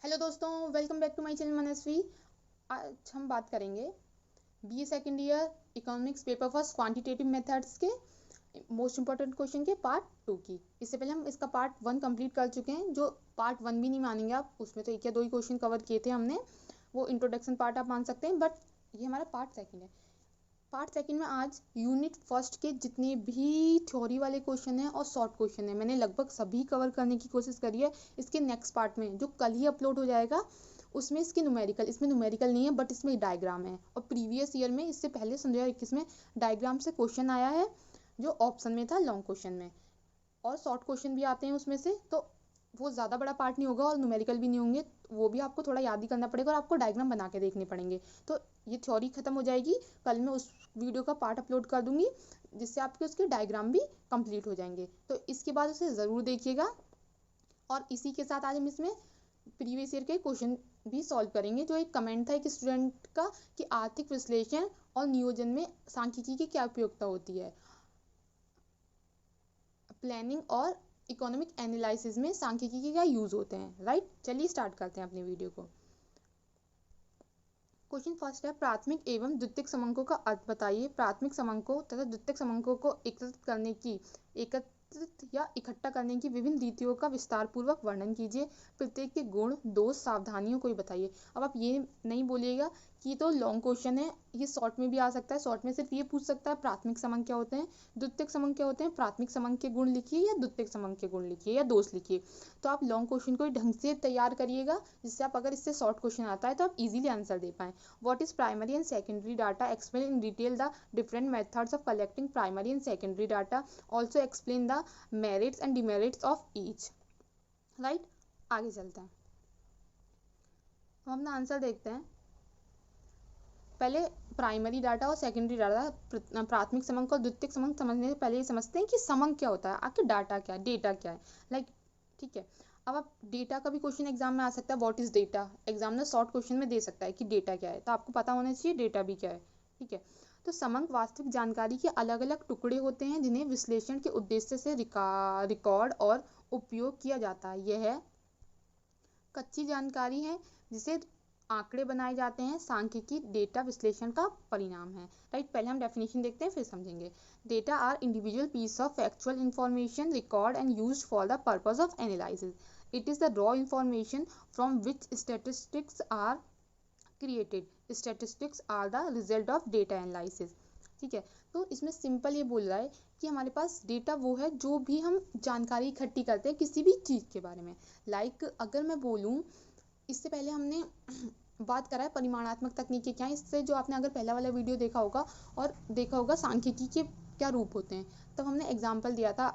Hello दोस्तों, welcome back to my channel Manasvi. आज हम बात करेंगे BA second year economics paper first quantitative methods के मोस्ट इंपॉर्टेंट क्वेश्चन के पार्ट 2 की। इससे पहले हम इसका पार्ट 1 कंप्लीट कर चुके हैं, जो पार्ट 1 भी नहीं मानेंगे आप, उसमें तो एक या दो ही क्वेश्चन कवर किए थे हमने, वो इंट्रोडक्शन पार्ट आप मान सकते हैं, बट ये हमारा पार्ट 2 है। पार्ट 2 में आज यूनिट फर्स्ट के जितने भी थ्योरी वाले क्वेश्चन हैं और शॉर्ट क्वेश्चन हैं, मैंने लगभग सभी कवर करने की कोशिश करी है। इसके नेक्स्ट पार्ट में जो कल ही अपलोड हो जाएगा उसमें इसमें न्यूमेरिकल नहीं है, बट इसमें डायग्राम है। और प्रीवियस ईयर में, इससे पहले 2021 में डायग्राम से क्वेश्चन आया है जो ऑप्शन में था लॉन्ग क्वेश्चन में, और शॉर्ट क्वेश्चन भी आते हैं उसमें से, तो वो ज़्यादा बड़ा पार्ट नहीं होगा और न्यूमेरिकल भी नहीं होंगे, वो भी आपको थोड़ा याद ही करना पड़ेगा और आपको डायग्राम बना के देखने पड़ेंगे। तो ये थ्योरी खत्म हो जाएगी, कल मैं उस वीडियो का पार्ट अपलोड कर दूंगी जिससे आपके उसके डायग्राम भी कंप्लीट हो जाएंगे, तो इसके बाद उसे ज़रूर देखिएगा। और इसी के साथ आज हम इसमें प्रीवियस ईयर के क्वेश्चन भी सॉल्व करेंगे। जो एक कमेंट था एक स्टूडेंट का कि आर्थिक विश्लेषण और नियोजन में सांख्यिकी की क्या उपयोगिता होती है, प्लानिंग और इकोनॉमिक एनालिसिस में सांख्यिकी के क्या यूज होते हैं, राइट। चलिए स्टार्ट करते हैं अपनी वीडियो को। क्वेश्चन फर्स्ट है, प्राथमिक एवं द्वितीयक समंकों का अर्थ बताइए। प्राथमिक समंकों तथा द्वितीयक समंकों को एकत्रित या इकट्ठा करने की विभिन्न रीतियों का विस्तार पूर्वक वर्णन कीजिए। प्रत्येक के गुण, दोष, सावधानियों को बताइए। अब आप ये नहीं बोलिएगा कि तो लॉन्ग क्वेश्चन है, ये शॉर्ट में भी आ सकता है। शॉर्ट में सिर्फ ये पूछ सकता है प्राथमिक समंक क्या होते हैं, द्वितीयक समंक क्या होते हैं। प्राथमिक समंक के गुण लिखिए या द्वितीयक समंक के गुण लिखिए या दोष लिखिए। तो आप लॉन्ग क्वेश्चन को ढंग से तैयार करिएगा, जिससे आप अगर इससे शॉर्ट क्वेश्चन आता है तो आप इजीली आंसर दे पाएं। What is primary and secondary data? Explain in detail the different methods of collecting primary and secondary data. Also explain the merits and demerits of each. Right? आगे चलते हैं, हम अपना आंसर देखते हैं। पहले प्राइमरी डाटा और सेकेंडरी डाटा, प्राथमिक समंक और द्वितीयक समंक समझने से पहले ये समझते हैं कि समंक क्या होता है, आखिर डाटा क्या है, डेटा क्या है। लाइक ठीक है, अब आप डेटा का भी क्वेश्चन एग्जाम में आ सकता है। What is data, examiner short question में दे सकता है कि डेटा क्या है, तो आपको पता होना चाहिए डेटा भी क्या है। ठीक है, तो समंक वास्तविक जानकारी के अलग अलग टुकड़े होते हैं जिन्हें विश्लेषण के उद्देश्य से रिकॉर्ड और उपयोग किया जाता है। यह कच्ची जानकारी है जिसे आंकड़े बनाए जाते हैं। सांख्यिकी डेटा विश्लेषण का परिणाम है, राइट। पहले हम डेफिनेशन देखते हैं फिर समझेंगे। Data are individual piece of factual information record and used for the purpose of analysis. It is the raw information from which statistics are created. Statistics are the result of data analysis. ठीक है, तो इसमें simple ये बोल रहा है कि हमारे पास डेटा वो है जो भी हम जानकारी इकट्ठी करते हैं किसी भी चीज़ के बारे में। लाइक अगर मैं बोलूँ, इससे पहले हमने बात करा है परिमाणात्मक तकनीकें क्या है। इससे जो आपने अगर पहला वाला वीडियो देखा होगा और देखा होगा सांख्यिकी के क्या रूप होते हैं, तब हमने एग्जाम्पल दिया था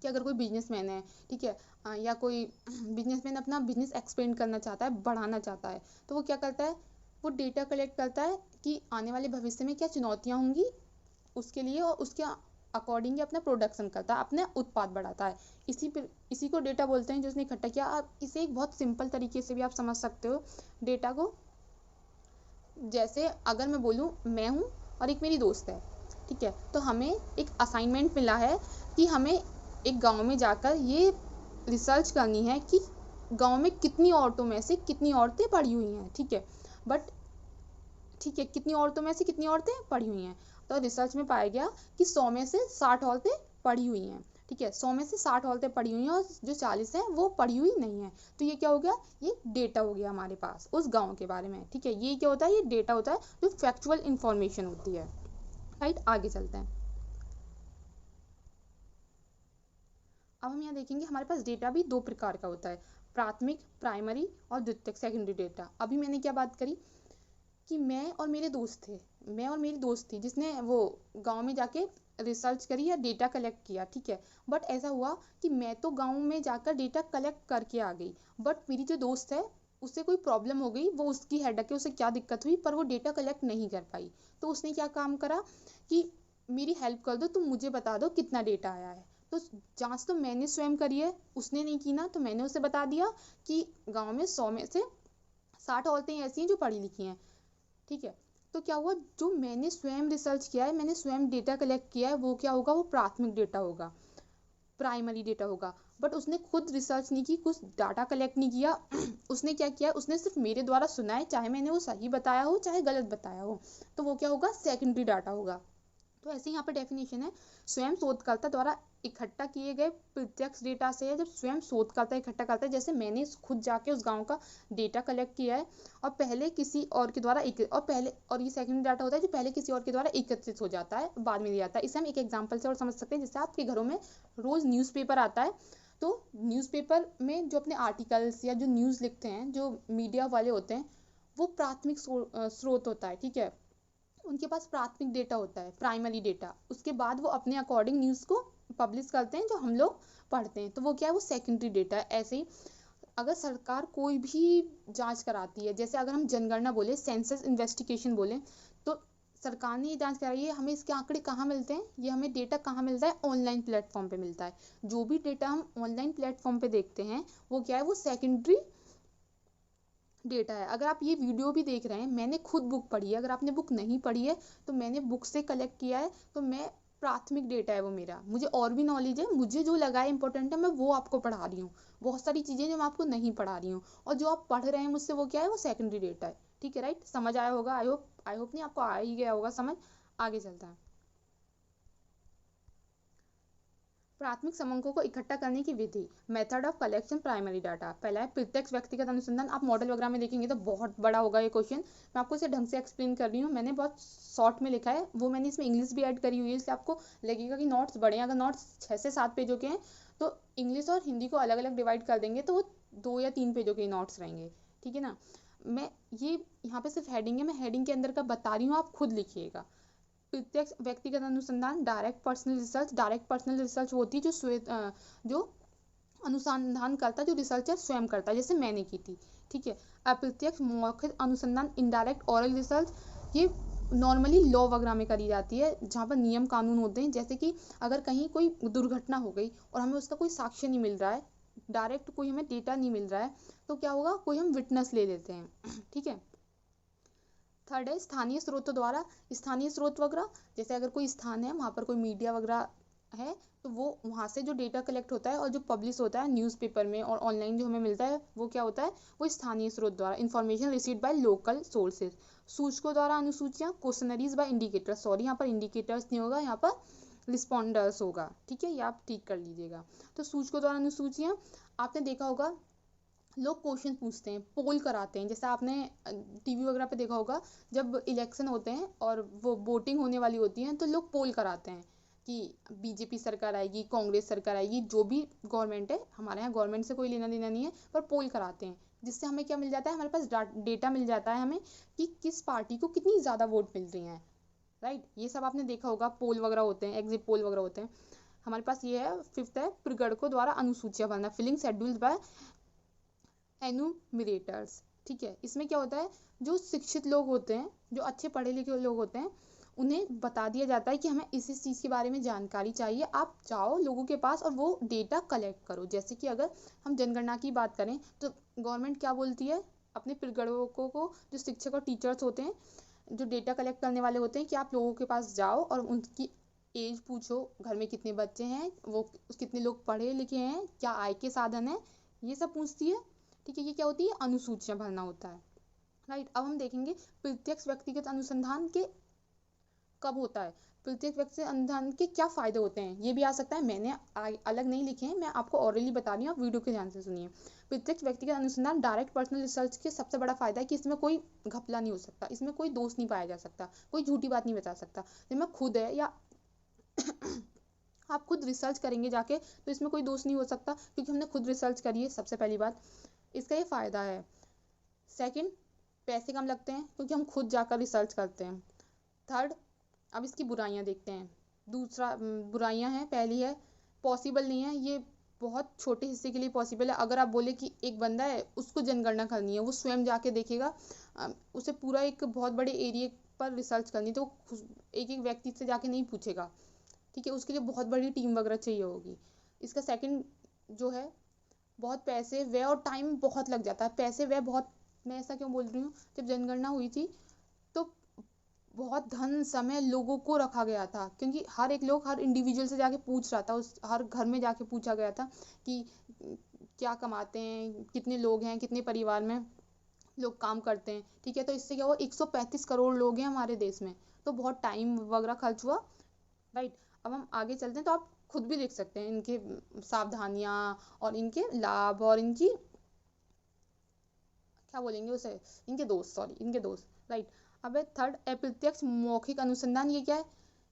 कि अगर कोई बिजनेसमैन है, ठीक है, या कोई बिजनेसमैन अपना बिजनेस एक्सपेंड करना चाहता है, बढ़ाना चाहता है, तो वो क्या करता है, वो डेटा कलेक्ट करता है कि आने वाले भविष्य में क्या चुनौतियाँ होंगी उसके लिए, और उसके अकॉर्डिंग अपना प्रोडक्शन करता है, अपने उत्पाद बढ़ाता है। इसी को डेटा बोलते हैं जो उसने इकट्ठा किया। आप इसे एक बहुत सिंपल तरीके से भी आप समझ सकते हो डेटा को। जैसे अगर मैं बोलूँ मैं हूँ और एक मेरी दोस्त है, ठीक है, तो हमें एक असाइनमेंट मिला है कि हमें एक गांव में जाकर ये रिसर्च करनी है कि गांव में कितनी औरतों में से कितनी औरतें पढ़ी हुई हैं। ठीक है, बट ठीक है, कितनी औरतों में से कितनी औरतें पढ़ी हुई हैं, तो रिसर्च में पाया गया कि 100 में से 60 औरतें पढ़ी हुई हैं। ठीक है, 100 में से 60 औरतें पढ़ी हुई हैं और जो 40 हैं वो पढ़ी हुई नहीं है। तो ये क्या हो गया, ये डेटा हो गया हमारे पास उस गांव के बारे में। ठीक है, ये क्या होता है, ये डेटा होता है जो फैक्चुअल इंफॉर्मेशन होती है, राइट। आगे चलते हैं, अब हम यहाँ देखेंगे हमारे पास डेटा भी दो प्रकार का होता है, प्राथमिक प्राइमरी और द्वितीयक सेकेंडरी डेटा। अभी मैंने क्या बात करी कि मैं और मेरे दोस्त थे, मैं और मेरी दोस्त थी जिसने वो गांव में जाके रिसर्च करी या डेटा कलेक्ट किया। ठीक है, बट ऐसा हुआ कि मैं तो गांव में जाकर डेटा कलेक्ट करके आ गई, बट मेरी जो दोस्त है उससे कोई प्रॉब्लम हो गई, वो उसकी हेडेक है, उसे क्या दिक्कत हुई, पर वो डेटा कलेक्ट नहीं कर पाई। तो उसने क्या काम करा कि मेरी हेल्प कर दो, तुम मुझे बता दो कितना डेटा आया है। तो जांच तो मैंने स्वयं करी है, उसने नहीं की ना, तो मैंने उसे बता दिया कि गाँव में 100 में से 60 औरतें ऐसी हैं जो पढ़ी लिखी हैं। ठीक है, तो क्या हुआ, जो मैंने स्वयं रिसर्च किया है, मैंने स्वयं डेटा कलेक्ट किया है, वो क्या होगा, वो प्राथमिक डेटा होगा, प्राइमरी डेटा होगा। बट उसने खुद रिसर्च नहीं की, कुछ डाटा कलेक्ट नहीं किया। उसने क्या किया, उसने सिर्फ मेरे द्वारा सुना है, चाहे मैंने वो सही बताया हो चाहे गलत बताया हो, तो वो क्या होगा, सेकेंडरी डाटा होगा। तो ऐसे यहाँ पर डेफिनेशन है, स्वयं शोधकर्ता द्वारा इकट्ठा किए गए प्रत्यक्ष डेटा से है। जब स्वयं शोधकर्ता इकट्ठा करता है, जैसे मैंने खुद जाके उस गांव का डेटा कलेक्ट किया है और पहले किसी और के द्वारा और ये सेकंड डाटा होता है जो पहले किसी और के द्वारा एकत्रित हो जाता है, बाद में दिया जाता है। इसे हम एक एग्जांपल से और समझ सकते हैं, जैसे आपके घरों में रोज न्यूज़पेपर आता है, तो न्यूज़पेपर में जो अपने आर्टिकल्स या जो न्यूज़ लिखते हैं, जो मीडिया वाले होते हैं, वो प्राथमिक स्रोत होता है, ठीक है। उनके पास प्राथमिक डेटा होता है, प्राइमरी डेटा। उसके बाद वो अपने अकॉर्डिंग न्यूज़ को पब्लिश करते हैं जो हम लोग पढ़ते हैं, तो वो क्या है, वो सेकेंडरी डेटा है। ऐसे ही अगर सरकार कोई भी जांच कराती है, जैसे अगर हम जनगणना बोले, सेंसस इन्वेस्टिगेशन बोले, तो सरकार ने ये जांच कराई है, हमें इसके आंकड़े कहाँ मिलते हैं, ये हमें डेटा कहाँ मिलता है, ऑनलाइन प्लेटफॉर्म पे मिलता है। जो भी डेटा हम ऑनलाइन प्लेटफॉर्म पे देखते हैं वो क्या है, वो सेकेंडरी डेटा है। अगर आप ये वीडियो भी देख रहे हैं, मैंने खुद बुक पढ़ी है, अगर आपने बुक नहीं पढ़ी है तो मैंने बुक से कलेक्ट किया है, तो मैं प्राथमिक डेटा है वो मेरा, मुझे और भी नॉलेज है, मुझे जो लगा है इंपॉर्टेंट है मैं वो आपको पढ़ा रही हूँ। बहुत सारी चीज़ें जो मैं आपको नहीं पढ़ा रही हूँ, और जो आप पढ़ रहे हैं मुझसे वो क्या है, वो सेकेंडरी डेटा है, ठीक है, राइट। समझ आया होगा, आई होप नहीं, आपको आ ही गया होगा समझ। आगे चलता है, प्राथमिक समंकों को इकट्ठा करने की विधि, method of collection primary data. पहला है प्रत्यक्ष व्यक्तिगत अनुसंधान। आप मॉडल वगैरह में देखेंगे तो बहुत बड़ा होगा ये क्वेश्चन, मैं आपको इसे ढंग से एक्सप्लेन कर रही हूँ, मैंने बहुत शॉर्ट में लिखा है, वो मैंने इसमें इंग्लिश भी ऐड करी हुई है, इसलिए आपको लगेगा कि नोट्स बड़े हैं। अगर नोट्स 6 से 7 पेजों के हैं तो इंग्लिश और हिंदी को अलग अलग डिवाइड कर देंगे तो वो 2 या 3 पेजों के नोट्स रहेंगे, ठीक है ना। मैं ये यहाँ पे सिर्फ हेडिंग है, मैं हेडिंग के अंदर का बता रही हूँ, आप खुद लिखिएगा। प्रत्यक्ष व्यक्तिगत अनुसंधान, direct personal research. Direct personal research वो होती है जो अनुसंधान करता है, जो रिसर्चर स्वयं करता है, जैसे मैंने की थी, ठीक है। अप्रत्यक्ष मौखिक अनुसंधान, इनडायरेक्ट ओरल रिसर्च, ये नॉर्मली लॉ वगैरह में करी जाती है, जहाँ पर नियम कानून होते हैं, जैसे कि अगर कहीं कोई दुर्घटना हो गई और हमें उसका कोई साक्ष्य नहीं मिल रहा है, डायरेक्ट कोई हमें डेटा नहीं मिल रहा है, तो क्या होगा, कोई हम विटनेस ले लेते हैं, ठीक है। थर्ड है स्थानीय स्रोतों द्वारा, स्थानीय स्रोत वगैरह, जैसे अगर कोई स्थान है वहाँ पर कोई मीडिया वगैरह है, तो वो वहाँ से जो डेटा कलेक्ट होता है और जो पब्लिश होता है न्यूज़पेपर में और ऑनलाइन जो हमें मिलता है, वो क्या होता है, वो स्थानीय स्रोत द्वारा। Information received by local sources. सूचकों द्वारा अनुसूचियाँ, क्वेश्चनरीज बाय इंडिकेटर्स, सॉरी यहाँ पर इंडिकेटर्स नहीं होगा, यहाँ पर रिस्पॉन्डर्स होगा, ठीक है, ये आप ठीक कर लीजिएगा। तो सूचकों द्वारा अनुसूचियाँ, आपने देखा होगा लोग क्वेश्चन पूछते हैं, पोल कराते हैं, जैसे आपने टीवी वगैरह पे देखा होगा, जब इलेक्शन होते हैं और वो वोटिंग होने वाली होती है तो लोग पोल कराते हैं कि बीजेपी सरकार आएगी, कांग्रेस सरकार आएगी, जो भी गवर्नमेंट है, हमारे यहाँ गवर्नमेंट से कोई लेना देना नहीं है, पर पोल कराते हैं, जिससे हमें क्या मिल जाता है, हमारे पास डेटा मिल जाता है हमें कि किस पार्टी को कितनी ज़्यादा वोट मिल रही हैं, राइट। ये सब आपने देखा होगा, पोल वगैरह होते हैं, एग्जिट पोल वगैरह होते हैं। हमारे पास ये है, फिफ्थ है प्रगणकों द्वारा अनुसूचियाँ भरना, फिलिंग शेड्यूल्स बाय एनुमिरेटर्स, ठीक है। इसमें क्या होता है, जो शिक्षित लोग होते हैं, जो अच्छे पढ़े लिखे लोग होते हैं, उन्हें बता दिया जाता है कि हमें इस चीज़ के बारे में जानकारी चाहिए, आप जाओ लोगों के पास और वो डेटा कलेक्ट करो। जैसे कि अगर हम जनगणना की बात करें तो गवर्नमेंट क्या बोलती है अपने प्रगणकों को, जो शिक्षक और टीचर्स होते हैं, जो डेटा कलेक्ट करने वाले होते हैं, कि आप लोगों के पास जाओ और उनकी एज पूछो, घर में कितने बच्चे हैं, वो कितने लोग पढ़े लिखे हैं, क्या आय के साधन है, ये सब पूछती है, ठीक है। ये क्या होती है, अनुसूचियां भरना होता है, राइट। अब हम देखेंगे प्रत्यक्ष व्यक्तिगत अनुसंधान के कब होता है, प्रत्येक व्यक्तिगत अनुसंधान के क्या फायदे होते हैं, ये भी आ सकता है, मैंने अलग नहीं लिखे हैं, मैं आपको ऑरली बता रही हूँ, आप वीडियो के ध्यान से सुनिए। प्रत्यक्ष व्यक्तिगत अनुसंधान, डायरेक्ट पर्सनल रिसर्च के सबसे बड़ा फायदा है कि इसमें कोई घपला नहीं हो सकता, इसमें कोई दोष नहीं पाया जा सकता, कोई झूठी बात नहीं बता सकता। जिसमें खुद है या आप खुद रिसर्च करेंगे जाके तो इसमें कोई दोष नहीं हो सकता, क्योंकि हमने खुद रिसर्च करी है, सबसे पहली बात इसका ये फायदा है। सेकंड, पैसे कम लगते हैं क्योंकि हम खुद जाकर रिसर्च करते हैं। थर्ड, अब इसकी बुराइयां देखते हैं। दूसरा, बुराइयां हैं, पहली है पॉसिबल नहीं है, ये बहुत छोटे हिस्से के लिए पॉसिबल है। अगर आप बोले कि एक बंदा है उसको जनगणना करनी है, वो स्वयं जाके देखेगा, उसे पूरा एक बहुत बड़े एरिया पर रिसर्च करनी, तो एक एक व्यक्ति से जाके नहीं पूछेगा, ठीक है, उसके लिए बहुत बड़ी टीम वगैरह चाहिए होगी। इसका सेकंड जो है, बहुत पैसे व्यय और टाइम बहुत लग जाता है, पैसे व्यय बहुत, मैं ऐसा क्यों बोल रही हूँ, जब जनगणना हुई थी तो बहुत धन समय लोगों को रखा गया था, क्योंकि हर एक लोग हर इंडिविजुअल से जाके पूछ रहा था, उस हर घर में जाके पूछा गया था कि क्या कमाते हैं, कितने लोग हैं, कितने परिवार में लोग काम करते हैं। ठीक है, तो इससे क्या हुआ, 135 करोड़ लोग हैं हमारे देश में, तो बहुत टाइम वगैरह खर्च हुआ। राइट, अब हम आगे चलते हैं, तो आप खुद भी देख सकते हैं इनके सावधानियां और इनके लाभ और इनकी क्या बोलेंगे उसे, इनके दोस्त, सॉरी इनके दोस्त। राइट, अब थर्ड, अप्रत्यक्ष मौखिक अनुसंधान। ये क्या है,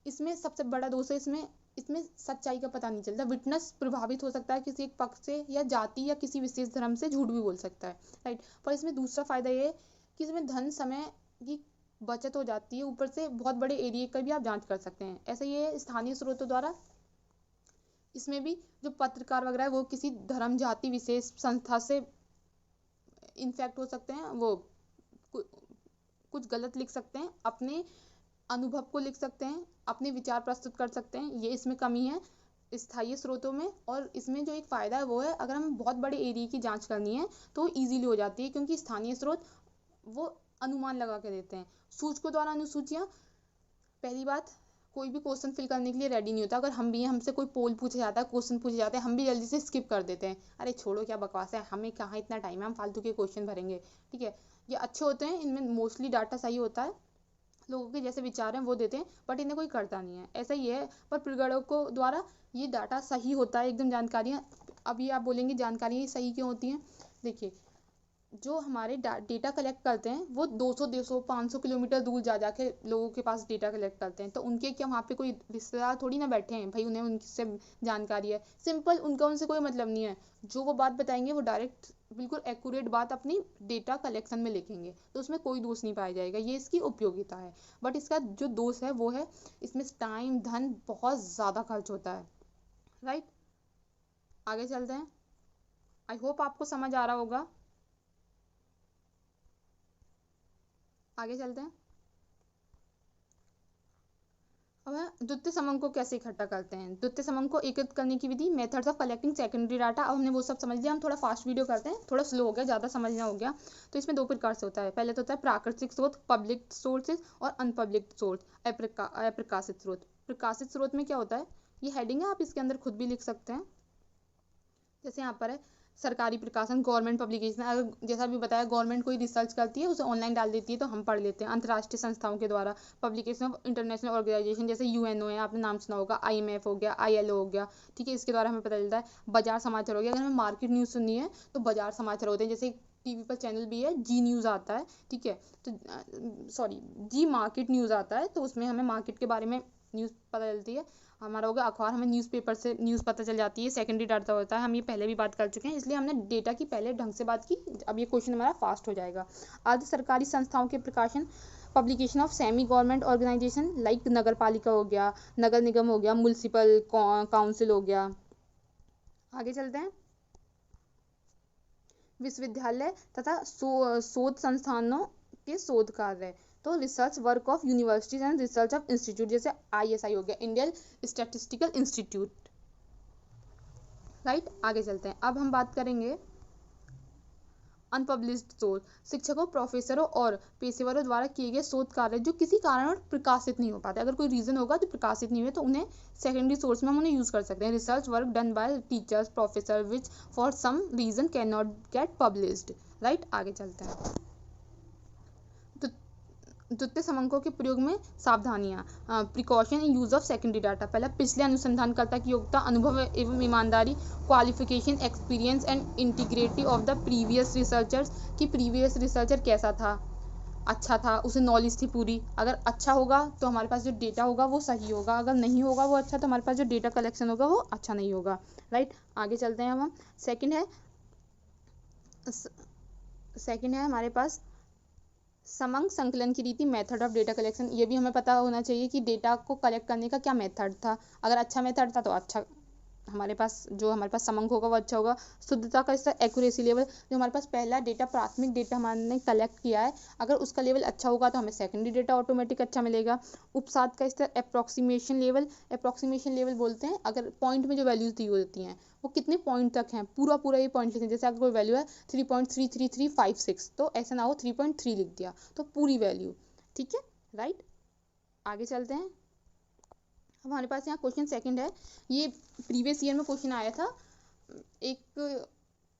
इसमें सबसे बड़ा दोष है, इसमें इसमें सच्चाई का पता नहीं चलता। विटनेस प्रभावित हो सकता है किसी एक पक्ष से, या जाति या किसी विशेष धर्म से झूठ भी बोल सकता है। राइट, पर इसमें दूसरा फायदा ये है कि इसमें धन समय की बचत हो जाती है, ऊपर से बहुत बड़े एरिया का भी आप जांच कर सकते हैं। ऐसा ये स्थानीय स्रोतों द्वारा, इसमें भी जो पत्रकार वगैरह है वो किसी धर्म जाति विशेष संस्था से इन्फेक्ट हो सकते हैं, वो कुछ गलत लिख सकते हैं, अपने अनुभव को लिख सकते हैं, अपने विचार प्रस्तुत कर सकते हैं। ये इसमें कमी है स्थायी स्रोतों में। और इसमें जो एक फ़ायदा है वो है, अगर हम बहुत बड़े एरिया की जांच करनी है तो इजीली हो जाती है, क्योंकि स्थानीय स्रोत वो अनुमान लगा के देते हैं। सूचकों द्वारा अनुसूचियाँ, पहली बात, कोई भी क्वेश्चन फिल करने के लिए रेडी नहीं होता। अगर हम भी हैं, हमसे कोई पोल पूछा जाता है, क्वेश्चन पूछे जाते हैं, हम भी जल्दी से स्किप कर देते हैं, अरे छोड़ो क्या बकवास है, हमें कहाँ इतना टाइम है, हम फालतू के क्वेश्चन भरेंगे। ठीक है, ये अच्छे होते हैं, इनमें मोस्टली डाटा सही होता है, लोगों के जैसे विचार हैं वो देते हैं, बट इन्हें कोई करता नहीं है, ऐसा ही है। पर प्रगणकों द्वारा ये डाटा सही होता है, एकदम जानकारियाँ। अब ये आप बोलेंगे जानकारियाँ सही क्यों होती हैं, देखिए जो हमारे डेटा कलेक्ट करते हैं वो 200 500 किलोमीटर दूर जा जाके लोगों के पास डेटा कलेक्ट करते हैं, तो उनके क्या वहाँ पे कोई रिश्तेदार थोड़ी ना बैठे हैं भाई, उन्हें उनसे जानकारी है, सिंपल, उनका उनसे कोई मतलब नहीं है। जो वो बात बताएंगे वो डायरेक्ट बिल्कुल एक्यूरेट बात अपनी डेटा कलेक्शन में लिखेंगे, तो उसमें कोई दोष नहीं पाया जाएगा, ये इसकी उपयोगिता है। बट इसका जो दोष है वो है, इसमें टाइम धन बहुत ज़्यादा खर्च होता है। राइट, आगे चलते हैं, आई होप आपको समझ आ रहा होगा। आगे चलते हैं, अब है द्वितीय समंग को कैसे इकट्ठा करते हैं। द्वितीय समंग को एकत्रित करने की विधि, methods of collecting secondary data. अब हमने वो सब समझ लिया, हम थोड़ा फास्ट वीडियो करते हैं, थोड़ा स्लो हो गया, ज़्यादा समझना हो गया। तो इसमें दो प्रकार से होता है, पहले तो होता है प्राकृतिक स्रोत, पब्लिक सोर्सेज, और अनपब्लिक सोर्स, अप्रकाशित स्रोत। प्रकाशित स्रोत में क्या होता है, ये हेडिंग है, आप इसके अंदर खुद भी लिख सकते हैं। जैसे यहाँ पर है सरकारी प्रकाशन, गवर्नमेंट पब्लिकेशन, अगर जैसा भी बताया गवर्नमेंट कोई रिसर्च करती है उसे ऑनलाइन डाल देती है तो हम पढ़ लेते हैं। अंतर्राष्ट्रीय संस्थाओं के द्वारा, पब्लिकेशन ऑफ इंटरनेशनल ऑर्गेनाइजेशन, जैसे यूएनओ है, आपने नाम सुना होगा, आईएमएफ हो गया, आईएलओ हो गया। ठीक है, इसके द्वारा हमें पता चलता है। बाजार समाचार हो गया, अगर हमें मार्केट न्यूज़ सुननी है तो बाजार समाचार होते हैं, जैसे टीवी पर चैनल भी है, जी न्यूज़ आता है। ठीक है, तो सॉरी, जी मार्केट न्यूज़ आता है, तो उसमें हमें मार्केट के बारे में न्यूज़ पता चलती है। हमारा होगा अखबार, हमें न्यूज़पेपर से न्यूज़ पता चल जाती है, सेकेंडरी डाटा होता है, हम ये पहले भी बात कर चुके हैं, इसलिए हमने डेटा की पहले ढंग से बात की। अब ये क्वेश्चन हमारा फास्ट हो जाएगा। अर्ध सरकारी संस्थाओं के प्रकाशन, publication of semi government organisation like नगर पालिका हो गया, नगर निगम हो गया, म्यूनसिपल काउंसिल हो गया। आगे चलते हैं, विश्वविद्यालय तथा शोध संस्थानों के शोध कार्य, तो research work of universities and research of institute, जैसे आईएसआई हो गया, इंडियन स्टैटिस्टिकल इंस्टीट्यूट। राइट, आगे चलते हैं, अब हम बात करेंगे अनपब्लिश्ड सोर्स, शिक्षकों, प्रोफेसरों और पेशेवरों द्वारा किए गए शोध कार्य जो किसी कारण प्रकाशित नहीं हो पाते, अगर कोई रीजन होगा तो प्रकाशित नहीं हुए, तो उन्हें सेकेंडरी सोर्स में हम उन्हें यूज कर सकते हैं। Research work done by teachers, professor which for some reason can not get published. Right, आगे चलते हैं, द्वितीय समंकों के प्रयोग में सावधानियां, precaution in use of secondary data. पहला, पिछले अनुसंधानकर्ता की योग्यता, अनुभव एवं ईमानदारी, qualification, experience and integrity of the previous researchers, कि प्रीवियस रिसर्चर कैसा था, अच्छा था, उसे नॉलेज थी पूरी। अगर अच्छा होगा तो हमारे पास जो डेटा होगा वो सही होगा, अगर नहीं होगा वो अच्छा, तो हमारे पास जो डेटा कलेक्शन होगा वो अच्छा नहीं होगा। राइट, आगे चलते हैं, हम सेकंड है हमारे पास समंग संकलन की रीति, मेथड ऑफ डेटा कलेक्शन। ये भी हमें पता होना चाहिए कि डेटा को कलेक्ट करने का क्या मेथड था, अगर अच्छा मेथड था तो अच्छा, हमारे पास समंग होगा वो अच्छा होगा। शुद्धता का स्तर, एक्यूरेसी लेवल, जो हमारे पास पहला डेटा, प्राथमिक डेटा हमने कलेक्ट किया है, अगर उसका लेवल अच्छा होगा तो हमें सेकेंडरी डेटा ऑटोमेटिक अच्छा मिलेगा। उपसाद का स्तर, अप्रॉक्सीमेशन लेवल बोलते हैं, अगर पॉइंट में जो वैल्यूज दी होती हैं वो कितने पॉइंट तक हैं, पूरा ये पॉइंट लिखें, जैसे अगर कोई वैल्यू है 3.33356, तो ऐसा ना हो 3.3 लिख दिया, तो पूरी वैल्यू। ठीक है, राइट, आगे चलते हैं। अब हमारे पास यहाँ क्वेश्चन सेकंड है, ये प्रीवियस ईयर में क्वेश्चन आया था, एक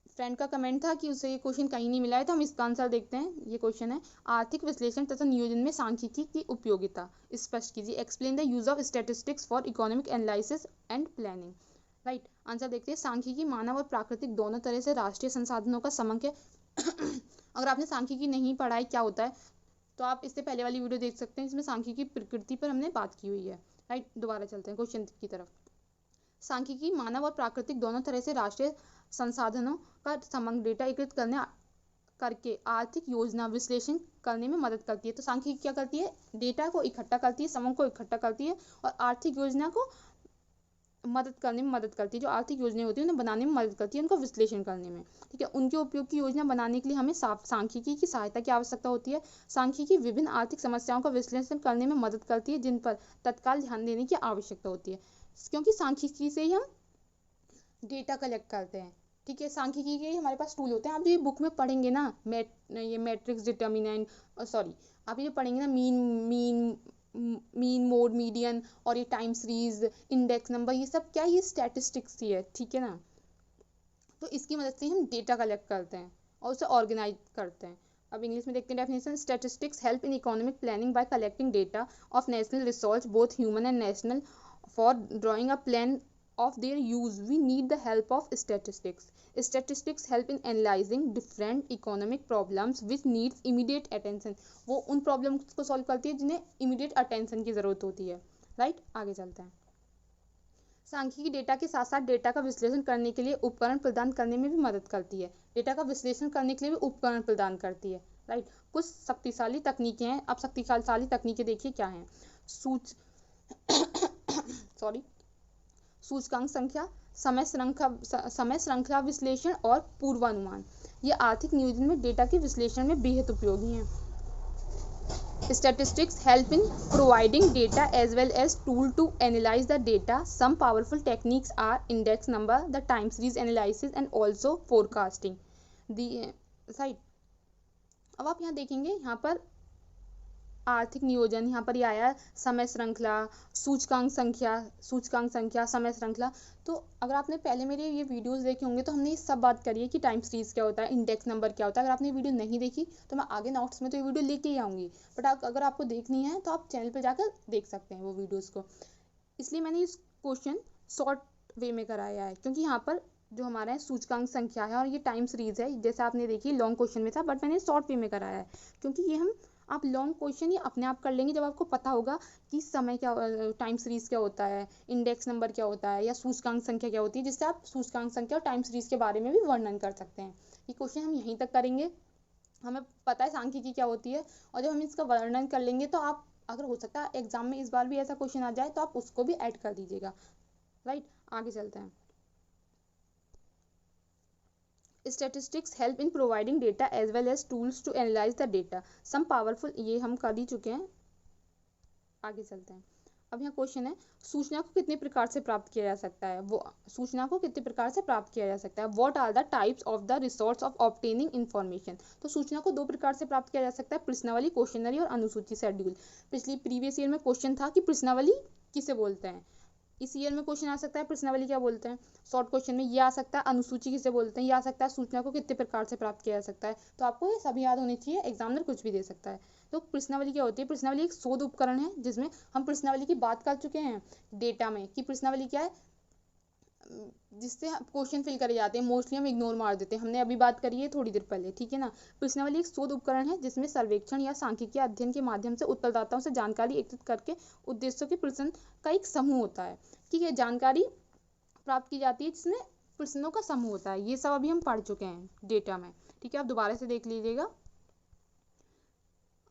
फ्रेंड का कमेंट था कि उसे ये क्वेश्चन कहीं नहीं मिला है, तो हम इसका आंसर देखते हैं। ये क्वेश्चन है, आर्थिक विश्लेषण तथा नियोजन में सांख्यिकी की उपयोगिता स्पष्ट कीजिए। Explain the use of statistics for economic analysis and planning. Right, answer देखते हैं। सांख्यिकी मानव और प्राकृतिक दोनों तरह से राष्ट्रीय संसाधनों का समग्र अगर आपने सांख्यिकी नहीं पढ़ा है क्या होता है, तो आप इससे पहले वाली वीडियो देख सकते हैं, इसमें सांख्यिकी प्रकृति पर हमने बात की हुई है। राइट, दोबारा चलते हैं क्वेश्चन की तरफ। सांख्यिकी मानव और प्राकृतिक दोनों तरह से राष्ट्रीय संसाधनों का समग्र डेटा एकत्रित करके आर्थिक योजना विश्लेषण करने में मदद करती है। तो सांख्यिकी क्या करती है, डेटा को इकट्ठा करती है, समूह को इकट्ठा करती है और आर्थिक योजना को मदद करने में मदद करती है। जो आर्थिक योजनाएं होती है उन्हें बनाने में मदद करती है, उनका विश्लेषण करने में। ठीक है, उनके उपयोग की योजना बनाने के लिए हमें सांख्यिकी की सहायता की आवश्यकता होती है। सांख्यिकी विभिन्न आर्थिक समस्याओं का विश्लेषण करने में मदद करती है जिन पर तत्काल ध्यान देने की आवश्यकता होती है, क्योंकि सांख्यिकी से ही हम डेटा कलेक्ट करते हैं। ठीक है, सांख्यिकी के हमारे पास टूल होते हैं। आप ये बुक में पढ़ेंगे ना, ये मैट्रिक्स डिटर्मिनेंट, सॉरी आप ये पढ़ेंगे ना, मीन मोड मीडियन और ये टाइम सीरीज, इंडेक्स नंबर, ये सब क्या, ये स्टैटिस्टिक्स ही है। ठीक है ना, तो इसकी मदद से हम डेटा कलेक्ट करते हैं और उसे ऑर्गेनाइज करते हैं। अब इंग्लिश में देखते हैं definition. Statistics help in economic planning bye collecting data of national resource both human and national. For drawing a plan of their use we need the help of statistics. Statistics help in analyzing different economic problems which needs immediate attention. वो उन problems को solve करती है जिन्हें immediate attention की जरूरत होती है। राइट, आगे चलते हैं। सांख्यिकी डेटा के साथ साथ डेटा का विश्लेषण करने के लिए उपकरण प्रदान करने में भी मदद करती है। डेटा का विश्लेषण करने के लिए भी उपकरण प्रदान करती है। राइट, कुछ शक्तिशाली तकनीकें हैं। अब शक्तिशाली तकनीकें देखिए क्या हैं। सूचकांक संख्या, समय श्रृंखला विश्लेषण और पूर्वानुमान, ये आर्थिक नियोजन में डेटा के विश्लेषण में बेहद उपयोगी हैं। Statistics help in providing data as well as tool to analyse the data. Some powerful techniques are index number, the time series analysis and also forecasting. Right, अब आप यहाँ देखेंगे, यहाँ पर आर्थिक नियोजन, यहाँ पर ये आया समय श्रृंखला, सूचकांक संख्या, समय श्रृंखला। तो अगर आपने पहले मेरे ये वीडियोस देखे होंगे तो हमने ये सब बात करी है कि टाइम सीरीज क्या होता है, इंडेक्स नंबर क्या होता है। अगर आपने वीडियो नहीं देखी तो मैं आगे नोट्स में तो ये वीडियो लेके ही आऊँगी, बट अगर आपको देखनी है तो आप चैनल पर जाकर देख सकते हैं वो वीडियोज़ को। इसलिए मैंने इस क्वेश्चन शॉर्ट वे में कराया है, क्योंकि यहाँ पर जो हमारा है सूचकांक संख्या है और ये टाइम सीरीज है, जैसे आपने देखी लॉन्ग क्वेश्चन में था, बट मैंने शॉर्ट वे में कराया है, क्योंकि ये हम आप लॉन्ग क्वेश्चन ये अपने आप कर लेंगे जब आपको पता होगा कि समय क्या, टाइम सीरीज क्या होता है, इंडेक्स नंबर क्या होता है या सूचकांक संख्या क्या होती है, जिससे आप सूचकांक संख्या और टाइम सीरीज के बारे में भी वर्णन कर सकते हैं। ये क्वेश्चन हम यहीं तक करेंगे। हमें पता है सांख्यिकी क्या होती है, और जब हम इसका वर्णन कर लेंगे तो आप, अगर हो सकता है एग्जाम में इस बार भी ऐसा क्वेश्चन आ जाए तो आप उसको भी ऐड कर दीजिएगा। राइट, आगे चलते हैं। Statistics help in providing data as well as tools to analyze the data. Some powerful, ये हम कर ही चुके हैं, आगे चलते हैं। अब यहाँ क्वेश्चन है, सूचना को कितने प्रकार से प्राप्त किया जा सकता है। What are the types of the resource of obtaining information? तो सूचना को दो प्रकार से प्राप्त किया जा सकता है, प्रश्नावली, क्वेश्चनरी और अनुसूची, शेड्यूल। प्रीवियस ईयर में क्वेश्चन था कि प्रश्नावली किसे बोलते हैं। इस ईयर में क्वेश्चन आ सकता है प्रश्नावली क्या बोलते हैं। शॉर्ट क्वेश्चन में ये आ सकता है अनुसूची किसे बोलते हैं, ये आ सकता है सूचना को कितने प्रकार से प्राप्त किया जा सकता है। तो आपको ये सभी याद होनी चाहिए, एग्जामिनर कुछ भी दे सकता है। तो प्रश्नावली क्या होती है, प्रश्नावली एक शोध उपकरण है जिसमें हम प्रश्नावली की बात कर चुके हैं डेटा में कि प्रश्नावली क्या है, जिससे क्वेश्चन फिल करे जाते हैं, मोस्टली हम इग्नोर मार देते हैं, हमने अभी बात करी है थोड़ी देर पहले। ठीक है ना, प्रश्नावली एक शोध उपकरण है जिसमें सर्वेक्षण या सांख्यिकीय अध्ययन के माध्यम से उत्तरदाताओं से जानकारी एकत्रित करके उद्देश्यों के प्रश्न का एक समूह होता है। ठीक है, जानकारी प्राप्त की जाती है जिसमें प्रश्नों का समूह होता है। ये सब अभी हम पढ़ चुके हैं डेटा में। ठीक है, आप दोबारा से देख लीजिएगा।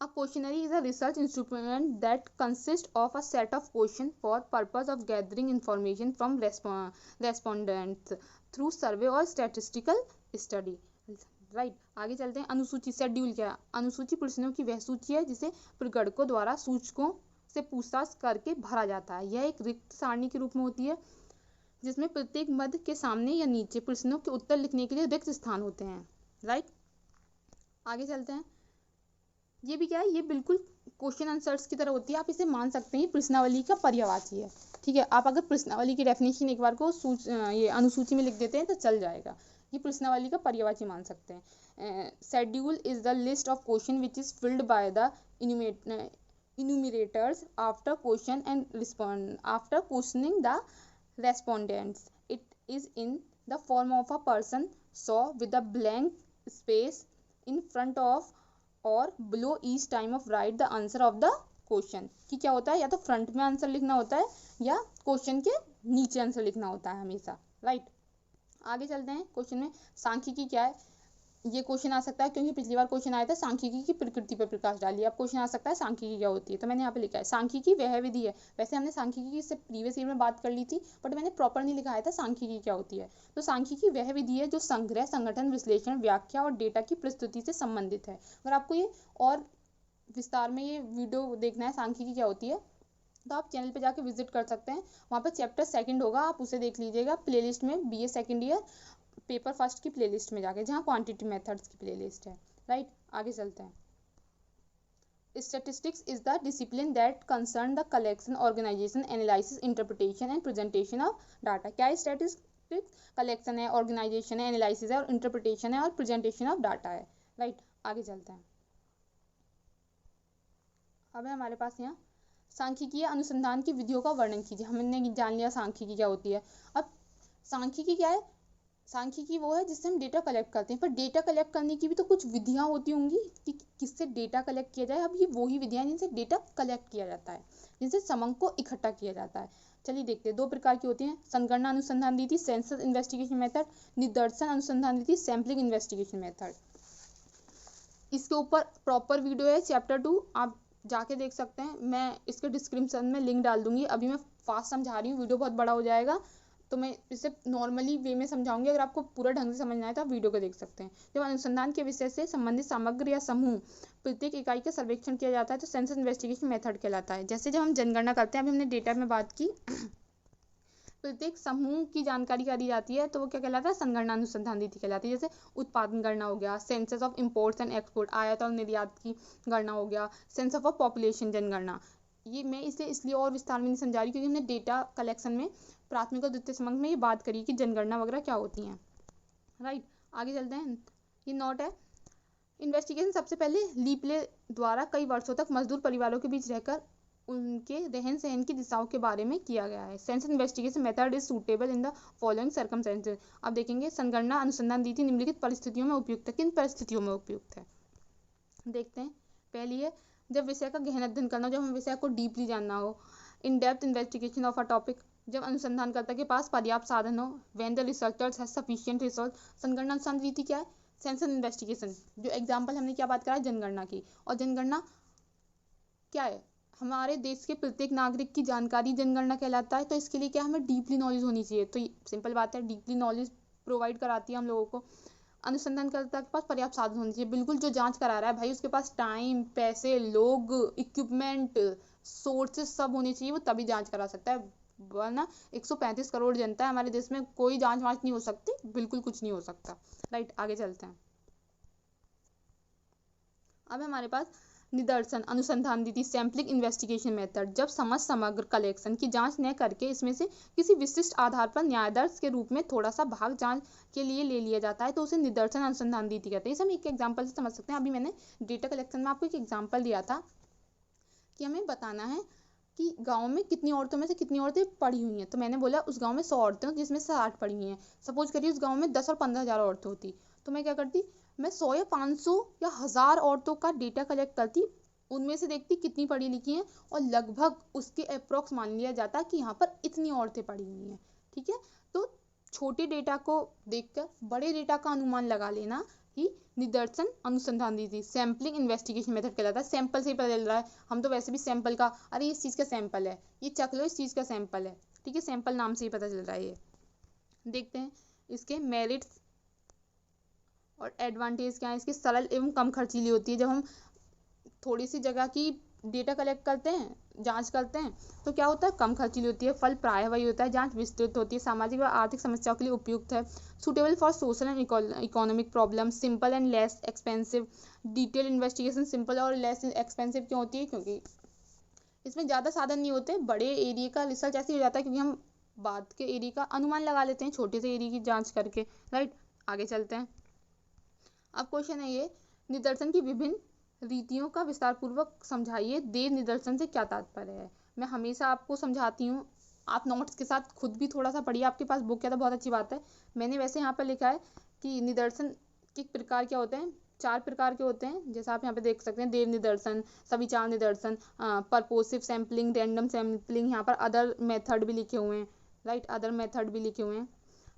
A questionnaire is a research instrument that consists of a set of questions for purpose of gathering information from respondents through survey or statistical study. Right, आगे चलते हैं। अनुसूची, शेड्यूल क्या है। अनुसूची प्रश्नों की वह सूची है जिसे प्रगणकों द्वारा सूचकों से पूछताछ करके भरा जाता है। यह एक रिक्त सारणी के रूप में होती है जिसमें प्रत्येक मध्य के सामने या नीचे प्रश्नों के उत्तर लिखने के लिए रिक्त स्थान होते हैं। राइट, आगे चलते हैं। ये भी क्या है, ये बिल्कुल क्वेश्चन आंसर्स की तरह होती है, आप इसे मान सकते हैं प्रश्नावली का पर्यायवाची है। ठीक है, आप अगर प्रश्नावली की डेफिनेशन एक बार को ये अनुसूची में लिख देते हैं तो चल जाएगा। ये प्रश्नावली का पर्यायवाची मान सकते हैं। Schedule is the list of question which is filled by the enumerators after question and respond after questioning the respondents. It is in the form of a person saw with a blank space in front of और below each time of write the answer of the question। कि क्या होता है, या तो front में answer लिखना होता है या क्वेश्चन के नीचे आंसर लिखना होता है हमेशा, राइट। आगे चलते हैं क्वेश्चन में। सांख्यिकी क्या है, ये क्वेश्चन आ सकता है क्योंकि पिछली बार क्वेश्चन आया था सांख्यिकी की प्रकृति पर प्रकाश डालिए। अब क्वेश्चन आ सकता है सांख्यिकी क्या होती है, तो मैंने यहाँ पे लिखा है सांख्यिकी वह विधि है। वैसे हमने सांख्यिकी की इससे प्रीवियस ईयर में बात कर ली थी, बट मैंने प्रॉपर नहीं लिखा था सांख्यिकी क्या होती है। तो सांख्यिकी वह विधि है जो संग्रह, संगठन, विश्लेषण, व्याख्या और डेटा की प्रस्तुति से संबंधित है। अगर आपको ये और विस्तार में ये वीडियो देखना है सांख्यिकी क्या होती है, तो आप चैनल पे जाके विजिट कर सकते हैं। वहाँ पर चैप्टर 2 होगा, आप उसे देख लीजिएगा प्लेलिस्ट में, BA second year paper first की प्लेलिस्ट में जाके, जहाँ क्वांटिटी मेथड्स की प्लेलिस्ट है, राइट। आगे चलते हैं। Statistics is the discipline that concern the collection, organisation, analysis, interpretation and presentation of data. क्या है स्टैटिस्टिक्स? कलेक्शन है, ऑर्गेनाइजेशन है, एनालिसिस है और इंटरप्रिटेशन है और प्रेजेंटेशन ऑफ डाटा है, राइट। आगे चलते हैं। अब है हमारे पास यहाँ सांख्यिकीय अनुसंधान की विधियों का वर्णन कीजिए। हमने जान लिया सांख्यिकी क्या होती है। अब सांख्यिकी क्या है? सांख्यिकी वो है जिससे हम डेटा कलेक्ट करते हैं, पर डेटा कलेक्ट करने की भी तो कुछ विधियां होती होंगी कि किससे डेटा कलेक्ट किया जाए। अब ये वही विधियां जिनसे डेटा कलेक्ट किया जाता है, जिनसे समंक को इकट्ठा किया जाता है। चलिए देखते हैं, 2 प्रकार की होती हैं, संगणना अनुसंधान रीति, सेंसस इन्वेस्टिगेशन मेथड, निदर्शन अनुसंधान रीति, सैम्पलिंग इन्वेस्टिगेशन मेथड। इसके ऊपर प्रॉपर वीडियो है चैप्टर 2, आप जाके देख सकते हैं। मैं इसके डिस्क्रिप्शन में लिंक डाल दूंगी। अभी मैं फास्ट समझा रही हूँ, वीडियो बहुत बड़ा हो जाएगा, तो मैं इसे नॉर्मली वे में समझाऊंगी। अगर आपको पूरा ढंग से समझना है तो आप वीडियो को देख सकते हैं। जब अनुसंधान के विषय से संबंधित सामग्री या समूह प्रत्येक इकाई का सर्वेक्षण किया जाता है तो सेंसस इन्वेस्टिगेशन मेथड कहलाता है। जैसे जब हम जनगणना करते हैं, अभी हमने डेटा में बात की, प्रत्येक समूह की जानकारी करी जाती है तो वो क्या कहलाता है? संगणना अनुसंधान रीति कहलाती है। जैसे उत्पादन गणना हो गया, census of imports and export, आयात और निर्यात की गणना हो गया, सेंसस ऑफ पॉपुलेशन जनगणना। ये मैं इसलिए और विस्तार में नहीं समझा रही क्योंकि हमने डेटा कलेक्शन में प्राथमिक और द्वितीय समंक में ये बात करी कि जनगणना वगैरह क्या होती हैं, राइट। आगे चलते हैं, ये नोट है। इन्वेस्टिगेशन सबसे पहले लीपले द्वारा कई वर्षों तक मजदूर परिवारों के बीच रहकर उनके रहन सहन की दिशाओं के बारे में किया गया है। Census investigation method is suitable in the following circumstances. अब देखेंगे संगणना अनुसंधान रीति निम्नलिखित परिस्थितियों में उपयुक्त है। किन परिस्थितियों में उपयुक्त है देखते हैं। पहली है जब विषय का गहन अध्ययन करना हो, जब हम विषय को डीपली जानना हो। In depth investigation of a topic, जब अनुसंधानकर्ता के पास पर्याप्त साधन हो। When the researchers have sufficient resource. संगणना अनुसंधान रीति क्या है? सेंसस इन्वेस्टिगेशन, जो एग्जाम्पल हमने क्या बात करा, जनगणना की। और जनगणना क्या है? हमारे देश के प्रत्येक नागरिक की जानकारी जनगणना कहलाता है। तो इसके लिए क्या हमें डीपली नॉलेज होनी चाहिए। तो सिंपल बात है, डीपली नॉलेज प्रोवाइड कराती है हम लोगों को। अनुसंधानकर्ता के पास पर्याप्त साधन होने चाहिए। बिल्कुल, जो जांच करा रहा है भाई उसके पास टाइम, पैसे, लोग, इक्विपमेंट, सोर्सेज सब होने चाहिए, वो तभी जांच करा सकता है। वरना 135 करोड़ जनता है हमारे देश में, कोई जांच वांच नहीं हो सकती, बिल्कुल कुछ नहीं हो सकता, राइट। आगे चलते हैं। अब हमारे पास निदर्शन अनुसंधान रीति, सैम्पलिंग इन्वेस्टिगेशन मेथड। जब समग्र कलेक्शन की जांच न करके इसमें से किसी विशिष्ट आधार पर न्यायादर्श के रूप में थोड़ा सा भाग जांच के लिए ले लिया जाता है तो उसे निदर्शन अनुसंधान रीति कहते हैं। इसे हम एक एग्जाम्पल से समझ सकते हैं। अभी मैंने डेटा कलेक्शन में आपको एक एग्जाम्पल दिया था कि हमें बताना है कि गांव में कितनी औरतों में से कितनी औरतें पढ़ी हुई हैं। तो मैंने बोला उस गांव में 100 औरतें हैं जिसमें से 60 पढ़ी हुई हैं। सपोज करिए उस गांव में 10 और 15,000 औरतें होती, तो मैं क्या करती, मैं 100 या 500 या 1000 औरतों का डेटा कलेक्ट करती, उनमें से देखती कितनी पढ़ी लिखी हैं और लगभग उसके अप्रोक्स मान लिया जाता कि यहाँ पर इतनी औरतें पढ़ी हुई हैं, ठीक है। तो छोटे डेटा को देखकर बड़े डेटा का अनुमान लगा लेना ही निदर्शन अनुसंधान रीति, सैम्पलिंग इन्वेस्टिगेशन मेथड कहलाता है। सैंपल से ही पता चल रहा है, हम तो वैसे भी सैंपल का, अरे इस चीज़ का सैंपल है, ये चख लो इस चीज़ का सैंपल है, ठीक है, सैंपल नाम से ही पता चल रहा है। ये देखते हैं इसके मेरिट्स और एडवांटेज क्या है। इसकी सरल एवं कम खर्चीली होती है। जब हम थोड़ी सी जगह की डेटा कलेक्ट करते हैं, जांच करते हैं, तो क्या होता है, कम खर्चीली होती है। फल प्रायः वही होता है, जांच विस्तृत होती है, सामाजिक व आर्थिक समस्याओं के लिए उपयुक्त है, suitable for social and economic problem, simple and less expensive. Detail investigation simple और लेस एक्सपेंसिव क्यों होती है, क्योंकि इसमें ज़्यादा साधन नहीं होते। बड़े एरिया का रिसर्च ऐसे हो जाता है क्योंकि हम बाद के एरिया का अनुमान लगा लेते हैं छोटे से एरिया की जांच करके, राइट। आगे चलते हैं। अब क्वेश्चन है ये, निदर्शन की विभिन्न रीतियों का विस्तार पूर्वक समझाइए, देव निदर्शन से क्या तात्पर्य है। मैं हमेशा आपको समझाती हूँ, आप नोट्स के साथ खुद भी थोड़ा सा पढ़िए, आपके पास बुक है तो बहुत अच्छी बात है। मैंने वैसे यहाँ पर लिखा है कि निदर्शन के प्रकार क्या होते हैं, 4 प्रकार के होते हैं, जैसा आप यहाँ पे देख सकते हैं, देव निदर्शन, सविचार निदर्शन, परपोसिव सैम्पलिंग, रैंडम सैम्पलिंग, यहाँ पर अदर मेथड भी लिखे हुए हैं, राइट, अदर मेथड भी लिखे हुए हैं।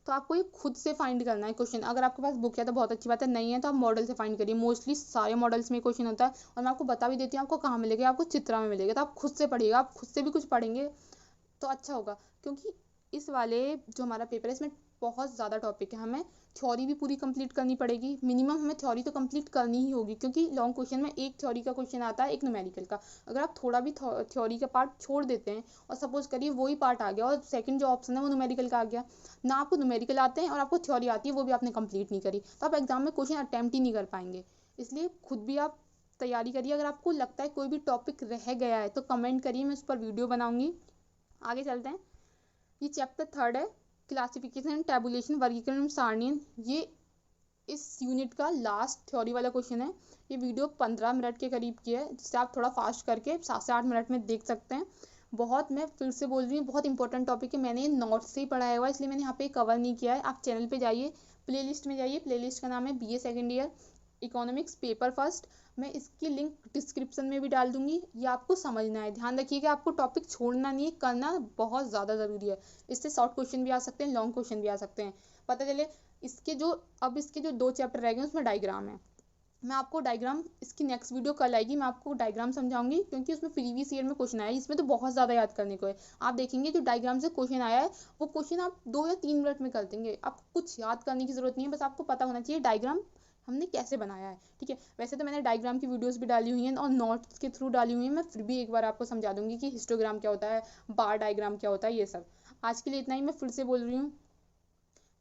तो आपको ये खुद से फाइंड करना है क्वेश्चन। अगर आपके पास बुक है तो बहुत अच्छी बात है, नहीं है तो आप मॉडल से फाइंड करिए। मोस्टली सारे मॉडल्स में क्वेश्चन होता है, और मैं आपको बता भी देती हूँ आपको कहाँ मिलेगा, आपको चित्रा में मिलेगा। तो आप खुद से पढ़िएगा, आप खुद से भी कुछ पढ़ेंगे तो अच्छा होगा, क्योंकि इस वाले जो हमारा पेपर है इसमें बहुत ज़्यादा टॉपिक है, हमें थ्योरी भी पूरी कंप्लीट करनी पड़ेगी। मिनिमम हमें थ्योरी तो कंप्लीट करनी ही होगी, क्योंकि लॉन्ग क्वेश्चन में एक थ्योरी का क्वेश्चन आता है, एक न्यूमेरिकल का। अगर आप थोड़ा भी थ्योरी का पार्ट छोड़ देते हैं और सपोज करिए वही पार्ट आ गया और सेकंड जो ऑप्शन है वो न्यूमेरिकल का आ गया, ना आपको न्यूमेरिकल आते हैं और आपको थ्योरी आती है, वो भी आपने कंप्लीट नहीं करी, तो आप एग्जाम में क्वेश्चन अटेम्प्ट ही नहीं कर पाएंगे। इसलिए खुद भी आप तैयारी करिए। अगर आपको लगता है कोई भी टॉपिक रह गया है तो कमेंट करिए, मैं उस पर वीडियो बनाऊंगी। आगे चलते हैं। ये चैप्टर 3 है, क्लासिफिकेशन एंड टैबुलेशन, वर्गीकरण सारणी। ये इस यूनिट का लास्ट थ्योरी वाला क्वेश्चन है। ये वीडियो 15 मिनट के करीब की है, जिससे आप थोड़ा फास्ट करके 7 से 8 मिनट में देख सकते हैं। बहुत, मैं फिर से बोल रही हूँ, बहुत इंपॉर्टेंट टॉपिक है। मैंने नोट्स से ही पढ़ाया हुआ है, इसलिए मैंने यहाँ पे कवर नहीं किया है। आप चैनल पे जाइए, प्लेलिस्ट में जाइए, प्लेलिस्ट का नाम है BA second year economics paper first. मैं इसकी लिंक डिस्क्रिप्शन में भी डाल दूंगी। ये आपको समझना है, ध्यान रखिएगा, आपको टॉपिक छोड़ना नहीं है, करना बहुत ज़्यादा ज़रूरी है। इससे शॉर्ट क्वेश्चन भी आ सकते हैं, लॉन्ग क्वेश्चन भी आ सकते हैं। पता चले इसके जो 2 चैप्टर रह गए उसमें डायग्राम है। मैं आपको डायग्राम, इसकी नेक्स्ट वीडियो कल आएगी, मैं आपको डायग्राम समझाऊंगी, क्योंकि उसमें प्रीवियस ईयर में क्वेश्चन आया है। इसमें तो बहुत ज़्यादा याद करने को है। आप देखेंगे जो डायग्राम से क्वेश्चन आया है वो क्वेश्चन आप 2 या 3 मिनट में कर देंगे। आपको कुछ याद करने की जरूरत नहीं है, बस आपको पता होना चाहिए डायग्राम हमने कैसे बनाया है, ठीक है। वैसे तो मैंने डायग्राम की वीडियोस भी डाली हुई हैं और नोट्स के थ्रू डाली हुई हैं। मैं फिर भी एक बार आपको समझा दूंगी कि हिस्टोग्राम क्या होता है, बार डायग्राम क्या होता है, ये सब। आज के लिए इतना ही, मैं फिर से बोल रही हूँ,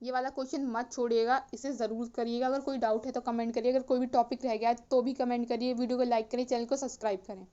ये वाला क्वेश्चन मत छोड़िएगा, इसे ज़रूर करिएगा। अगर कोई डाउट है तो कमेंट करिए, अगर कोई भी टॉपिक रह गया है तो भी कमेंट करिए, वीडियो को लाइक करिए, चैनल को सब्सक्राइब करें।